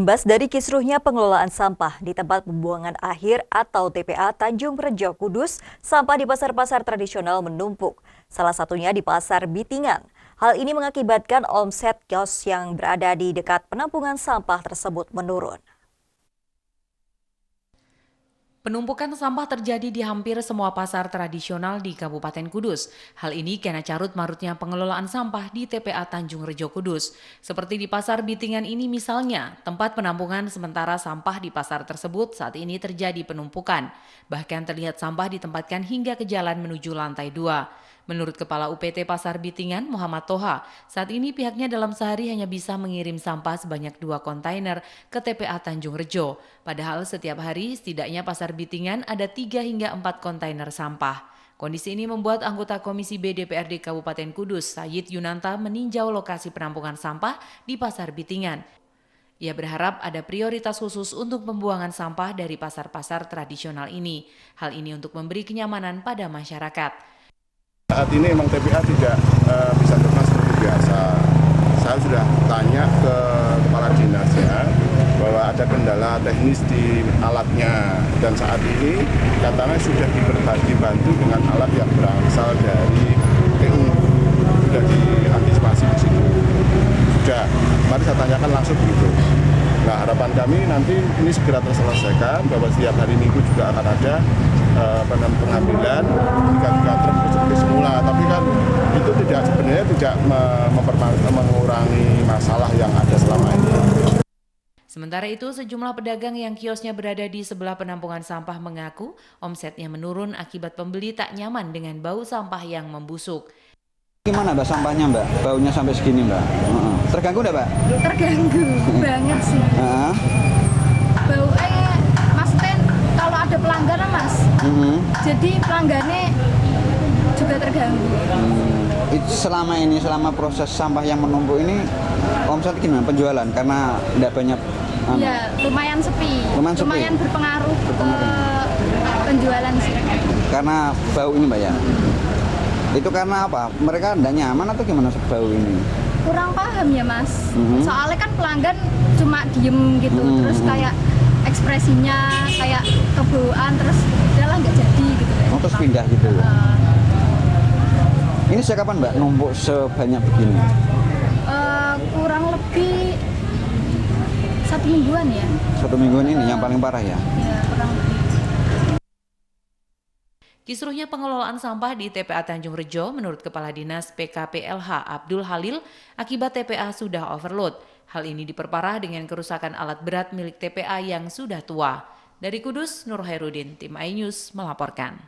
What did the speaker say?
Imbas dari kisruhnya pengelolaan sampah di tempat pembuangan akhir atau TPA Tanjung Rejo Kudus, sampah di pasar-pasar tradisional menumpuk. Salah satunya di Pasar Bitingan. Hal ini mengakibatkan omset kios yang berada di dekat penampungan sampah tersebut menurun. Penumpukan sampah terjadi di hampir semua pasar tradisional di Kabupaten Kudus. Hal ini karena carut-marutnya pengelolaan sampah di TPA Tanjung Rejo Kudus. Seperti di Pasar Bitingan ini misalnya, tempat penampungan sementara sampah di pasar tersebut saat ini terjadi penumpukan. Bahkan terlihat sampah ditempatkan hingga ke jalan menuju lantai 2. Menurut Kepala UPT Pasar Bitingan, Muhammad Toha, saat ini pihaknya dalam sehari hanya bisa mengirim sampah sebanyak 2 kontainer ke TPA Tanjung Rejo. Padahal setiap hari setidaknya Pasar Bitingan ada 3 hingga 4 kontainer sampah. Kondisi ini membuat anggota Komisi B DPRD Kabupaten Kudus, Sayid Yunanta, meninjau lokasi penampungan sampah di Pasar Bitingan. Ia berharap ada prioritas khusus untuk pembuangan sampah dari pasar-pasar tradisional ini. Hal ini untuk memberi kenyamanan pada masyarakat. Saat ini memang TPA tidak bisa beroperasi seperti biasa. Saya sudah tanya ke kepala dinasnya bahwa ada kendala teknis di alatnya, dan saat ini katanya sudah dibantu dengan alat yang berasal dari TU, sudah diantisipasi di situ. Sudah, mari saya tanyakan langsung begitu. Nah, harapan kami nanti ini segera terselesaikan, bahwa setiap hari Minggu juga akan ada pengambilan 3 truk seperti semula. Tapi kan itu sebenarnya tidak mengurangi masalah yang ada selama ini. Sementara itu, sejumlah pedagang yang kiosnya berada di sebelah penampungan sampah mengaku omsetnya menurun akibat pembeli tak nyaman dengan bau sampah yang membusuk. Gimana Mbak sampahnya Mbak? Baunya sampai segini Mbak? Terganggu enggak Mbak? Terganggu banget sih. Baunya maksudnya kalau ada pelanggan Mas, jadi pelanggannya juga terganggu. Selama proses sampah yang menumpuk ini, omset gimana penjualan? Karena tidak banyak. Ya lumayan sepi. Lumayan berpengaruh ke penjualan sih. Karena bau ini Mbak ya? Itu karena apa? Mereka tidak nyaman atau gimana bau ini? Kurang paham ya Mas. Soalnya kan pelanggan cuma diem gitu, terus kayak ekspresinya kayak kebauan, terus udahlah nggak jadi gitu. Terus pindah gitu. Ini sejak kapan Mbak numpuk sebanyak begini? Kurang lebih 1 mingguan ya. 1 mingguan ini yang paling parah ya? Ya kurang lebih. Kisruhnya pengelolaan sampah di TPA Tanjung Rejo menurut Kepala Dinas PKPLH Abdul Halil akibat TPA sudah overload. Hal ini diperparah dengan kerusakan alat berat milik TPA yang sudah tua. Dari Kudus, Nur Hairudin, Tim iNews melaporkan.